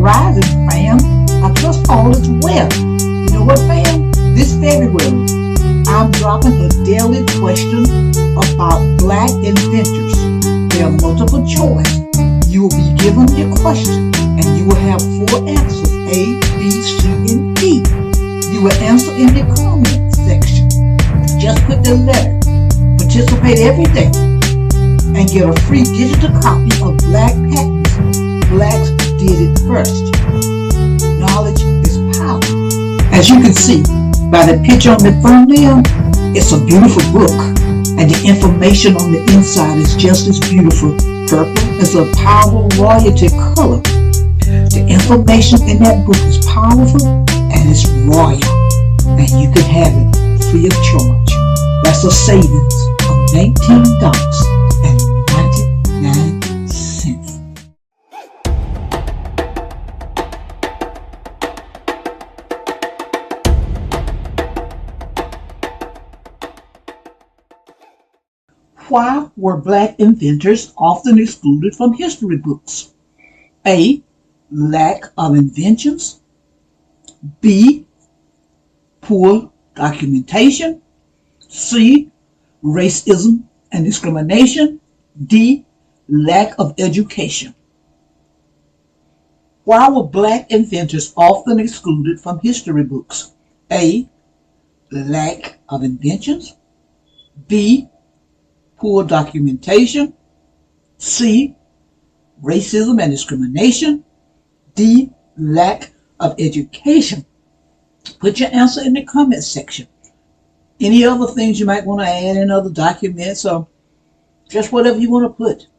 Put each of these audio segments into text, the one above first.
rising, fam. I trust all is well. You know what, fam? This February, I'm dropping a daily question about Black inventors. There are multiple choice. You will be given your question, and you will have 4 answers, A, B, C, and D. You will answer in the comment section. Just put the letter. Participate every day and get a free digital copy of Black patents. Blacks did it first. Knowledge is power. As you can see by the picture on the thumbnail, it's a beautiful book, and the information on the inside is just as beautiful. Purple is a powerful royalty color. The information in that book is powerful and it's royal, and you can have it free of charge. That's a savings of $19.99. Why were Black inventors often excluded from history books? A. Lack of inventions. B. Poor documentation. C. Racism and discrimination. D. Lack of education. Why were Black inventors often excluded from history books? A. Lack of inventions. B. Poor documentation. C. Racism and discrimination. D. Lack of education. Put your answer in the comment section. Any other things you might want to add in other documents, or just whatever you want to put.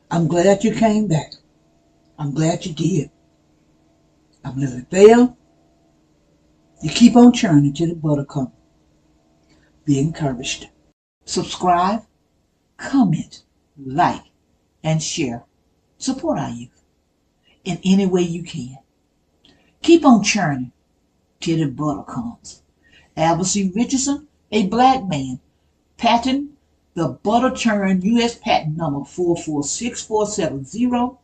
I'm glad you came back. I'm glad you did. I'm Lily Bell. You keep on churning till the butter comes. Be encouraged. Subscribe, comment, like, and share. Support our youth in any way you can. Keep on churning till the butter comes. Albert C. Richardson, a Black man, patent the butter churn U.S. patent number 446470,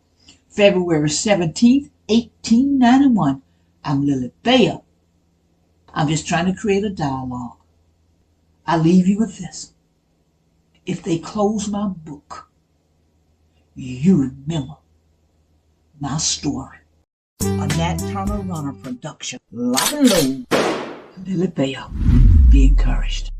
February 17th, 1891. I'm Lily Bell. I'm just trying to create a dialogue. I leave you with this. If they close my book, you remember my story. A Nat Turner Runner production. Lock and load. Lily Bell. Be encouraged.